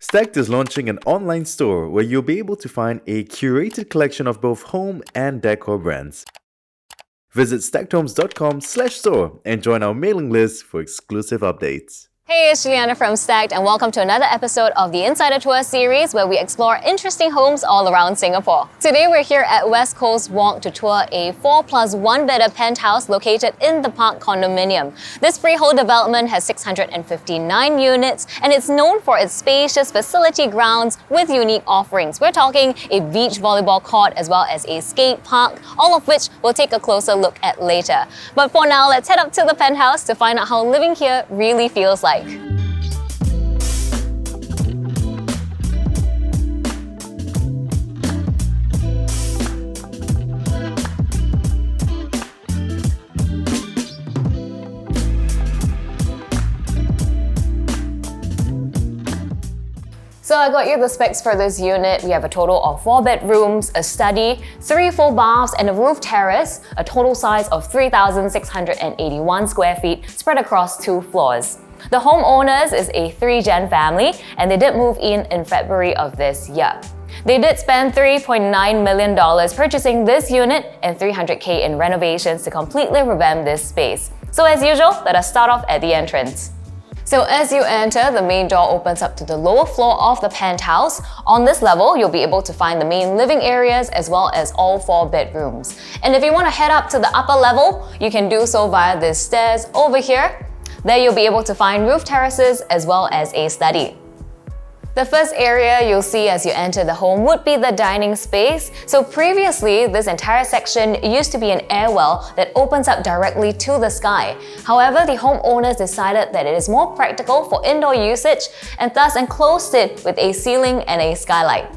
Sqft is launching an online store where you'll be able to find a curated collection of both home and decor brands. Visit sqfthomes.com/store and join our mailing list for exclusive updates. Hey, it's Juliana from Sqft and welcome to another episode of the Insider Tour series where we explore interesting homes all around Singapore. Today we're here at West Coast Walk to tour a 4+1 bedder penthouse located in the Parc Condominium. This freehold development has 659 units and it's known for its spacious facility grounds with unique offerings. We're talking a beach volleyball court as well as a skate park, all of which we'll take a closer look at later. But for now, let's head up to the penthouse to find out how living here really feels like. So I got you the specs for this unit. We have a total of 4 bedrooms, a study, 3 full baths, and a roof terrace, a total size of 3,681 square feet spread across 2 floors. The homeowners is a 3-gen family and they did move in February of this year. They did spend $3.9 million purchasing this unit and $300K in renovations to completely revamp this space. So as usual, let us start off at the entrance. So as you enter, the main door opens up to the lower floor of the penthouse. On this level, you'll be able to find the main living areas as well as all 4 bedrooms. And if you want to head up to the upper level, you can do so via the stairs over here. There you'll be able to find roof terraces as well as a study. The first area you'll see as you enter the home would be the dining space. So previously, this entire section used to be an airwell that opens up directly to the sky. However, the homeowners decided that it is more practical for indoor usage and thus enclosed it with a ceiling and a skylight.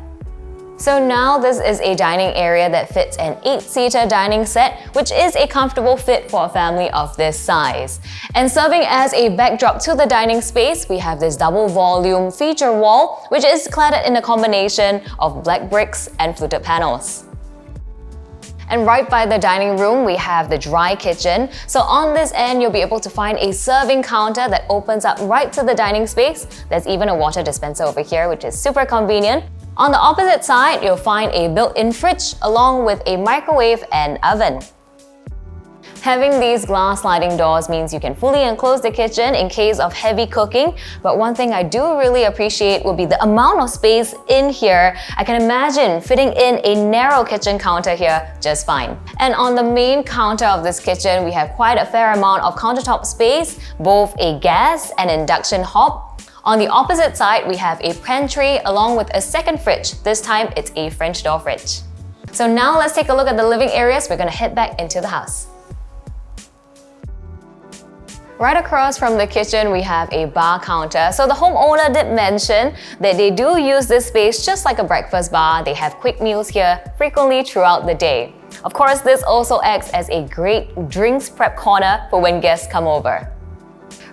So now this is a dining area that fits an 8-seater dining set, which is a comfortable fit for a family of this size. And serving as a backdrop to the dining space, we have this double volume feature wall, which is cladded in a combination of black bricks and fluted panels. And right by the dining room, we have the dry kitchen. So on this end, you'll be able to find a serving counter that opens up right to the dining space. There's even a water dispenser over here, which is super convenient. On the opposite side, you'll find a built-in fridge along with a microwave and oven. Having these glass sliding doors means you can fully enclose the kitchen in case of heavy cooking, but one thing I do really appreciate will be the amount of space in here. I can imagine fitting in a narrow kitchen counter here just fine. And on the main counter of this kitchen, we have quite a fair amount of countertop space, both a gas and induction hob. On the opposite side, we have a pantry along with a second fridge. This time, it's a French door fridge. So now let's take a look at the living areas. We're gonna head back into the house. Right across from the kitchen, we have a bar counter. So the homeowner did mention that they do use this space just like a breakfast bar. They have quick meals here frequently throughout the day. Of course, this also acts as a great drinks prep corner for when guests come over.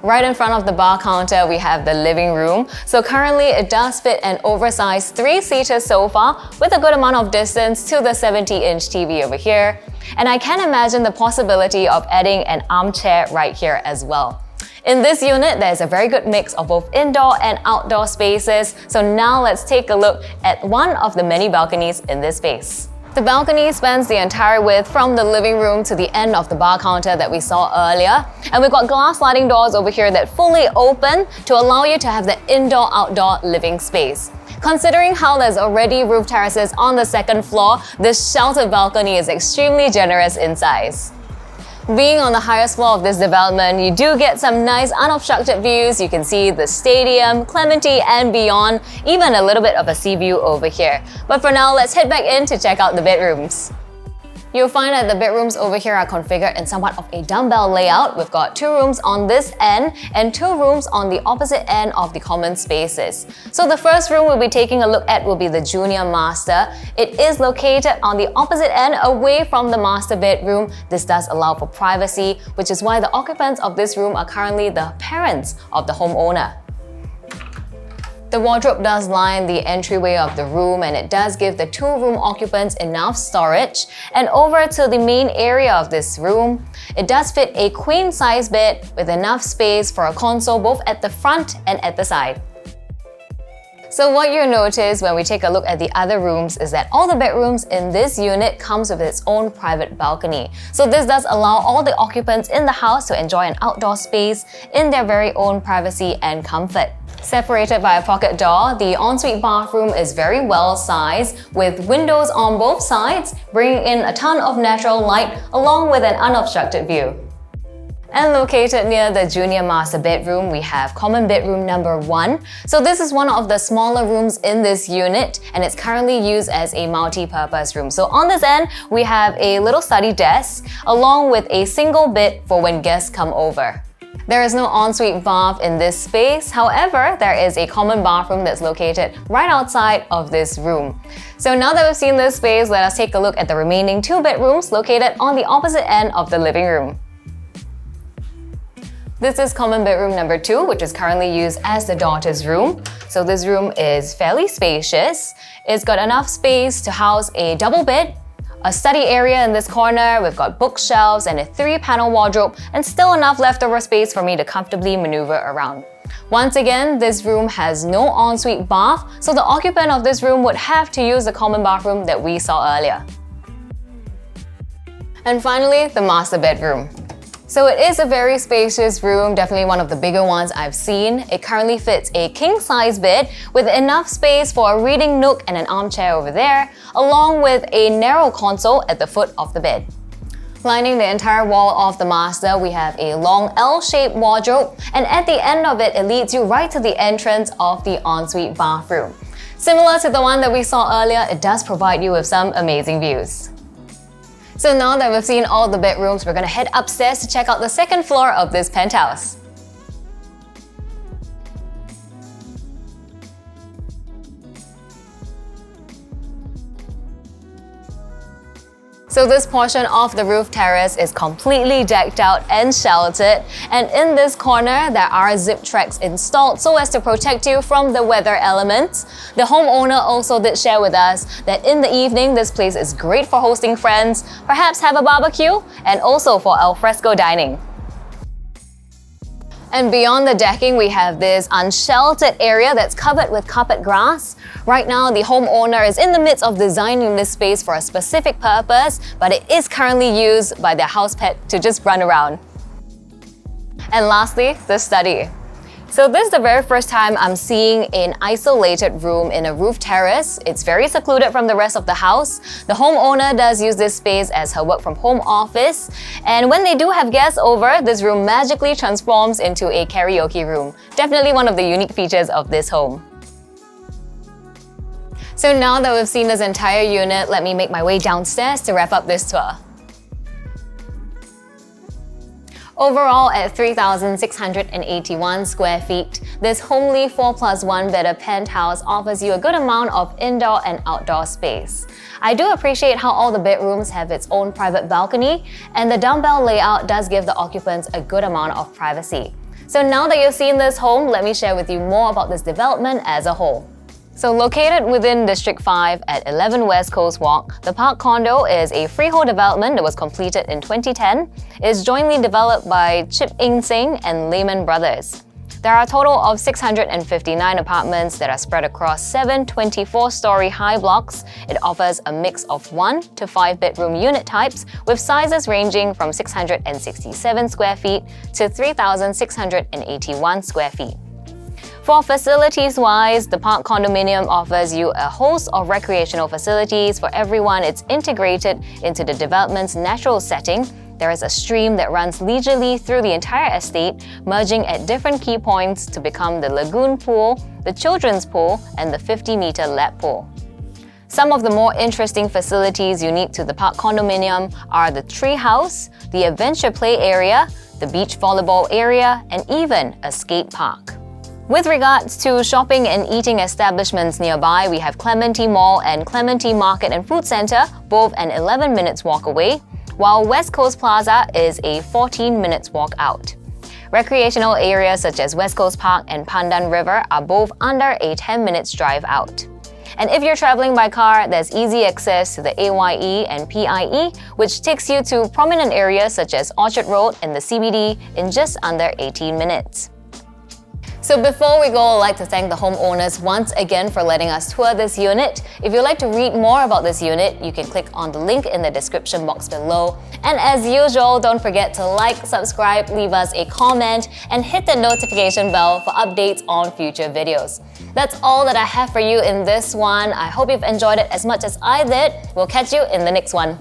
Right in front of the bar counter, we have the living room. So currently, it does fit an oversized 3-seater sofa with a good amount of distance to the 70-inch TV over here. And I can imagine the possibility of adding an armchair right here as well. In this unit, there's a very good mix of both indoor and outdoor spaces. So now let's take a look at one of the many balconies in this space. The balcony spans the entire width from the living room to the end of the bar counter that we saw earlier. And we've got glass sliding doors over here that fully open to allow you to have the indoor-outdoor living space. Considering how there's already roof terraces on the second floor, this sheltered balcony is extremely generous in size. Being on the highest floor of this development, you do get some nice unobstructed views. You can see the stadium, Clementi and beyond, even a little bit of a sea view over here. But for now, let's head back in to check out the bedrooms. You'll find that the bedrooms over here are configured in somewhat of a dumbbell layout. We've got 2 rooms on this end and 2 rooms on the opposite end of the common spaces. So the first room we'll be taking a look at will be the junior master. It is located on the opposite end away from the master bedroom. This does allow for privacy, which is why the occupants of this room are currently the parents of the homeowner. The wardrobe does line the entryway of the room and it does give the 2-room occupants enough storage. And over to the main area of this room, it does fit a queen-size bed with enough space for a console both at the front and at the side. So what you'll notice when we take a look at the other rooms is that all the bedrooms in this unit comes with its own private balcony. So this does allow all the occupants in the house to enjoy an outdoor space in their very own privacy and comfort. Separated by a pocket door, the ensuite bathroom is very well sized with windows on both sides, bringing in a ton of natural light along with an unobstructed view. And located near the junior master bedroom, we have common bedroom number 1. So this is one of the smaller rooms in this unit and it's currently used as a multi-purpose room. So on this end, we have a little study desk along with a single bed for when guests come over. There is no ensuite bath in this space, however, there is a common bathroom that's located right outside of this room. So now that we've seen this space, let us take a look at the remaining 2 bedrooms located on the opposite end of the living room. This is common bedroom number 2, which is currently used as the daughter's room. So this room is fairly spacious. It's got enough space to house a double bed, a study area in this corner, we've got bookshelves and a 3-panel wardrobe, and still enough leftover space for me to comfortably maneuver around. Once again, this room has no ensuite bath, so the occupant of this room would have to use the common bathroom that we saw earlier. And finally, the master bedroom. So it is a very spacious room, definitely one of the bigger ones I've seen. It currently fits a king-size bed with enough space for a reading nook and an armchair over there, along with a narrow console at the foot of the bed. Lining the entire wall of the master, we have a long L-shaped wardrobe, and at the end of it, it leads you right to the entrance of the ensuite bathroom. Similar to the one that we saw earlier, it does provide you with some amazing views. So now that we've seen all the bedrooms, we're gonna head upstairs to check out the second floor of this penthouse. So this portion of the roof terrace is completely decked out and sheltered, and in this corner there are zip tracks installed so as to protect you from the weather elements. The homeowner also did share with us that in the evening this place is great for hosting friends, perhaps have a barbecue, and also for al fresco dining. And beyond the decking, we have this unsheltered area that's covered with carpet grass. Right now, the homeowner is in the midst of designing this space for a specific purpose, but it is currently used by their house pet to just run around. And lastly, the study. So this is the very first time I'm seeing an isolated room in a roof terrace. It's very secluded from the rest of the house. The homeowner does use this space as her work from home office. And when they do have guests over, this room magically transforms into a karaoke room. Definitely one of the unique features of this home. So now that we've seen this entire unit, let me make my way downstairs to wrap up this tour. Overall, at 3,681 square feet, this homely 4+1 better penthouse offers you a good amount of indoor and outdoor space. I do appreciate how all the bedrooms have its own private balcony, and the dumbbell layout does give the occupants a good amount of privacy. So now that you've seen this home, let me share with you more about this development as a whole. So located within District 5 at 11 West Coast Walk, the Parc Condo is a freehold development that was completed in 2010. It is jointly developed by Chip Eng Seng and Lehman Brothers. There are a total of 659 apartments that are spread across 7 24-story high blocks. It offers a mix of 1 to 5 bedroom unit types with sizes ranging from 667 square feet to 3,681 square feet. For facilities-wise, the Parc Condominium offers you a host of recreational facilities for everyone. It's integrated into the development's natural setting. There is a stream that runs leisurely through the entire estate, merging at different key points to become the lagoon pool, the children's pool, and the 50-meter lap pool. Some of the more interesting facilities unique to the Parc Condominium are the tree house, the adventure play area, the beach volleyball area, and even a skate park. With regards to shopping and eating establishments nearby, we have Clementi Mall and Clementi Market and Food Center, both an 11 minutes walk away, while West Coast Plaza is a 14 minutes walk out. Recreational areas such as West Coast Park and Pandan River are both under a 10 minutes drive out. And if you're traveling by car, there's easy access to the AYE and PIE, which takes you to prominent areas such as Orchard Road and the CBD in just under 18 minutes. So before we go, I'd like to thank the homeowners once again for letting us tour this unit. If you'd like to read more about this unit, you can click on the link in the description box below. And as usual, don't forget to like, subscribe, leave us a comment, and hit the notification bell for updates on future videos. That's all that I have for you in this one. I hope you've enjoyed it as much as I did. We'll catch you in the next one.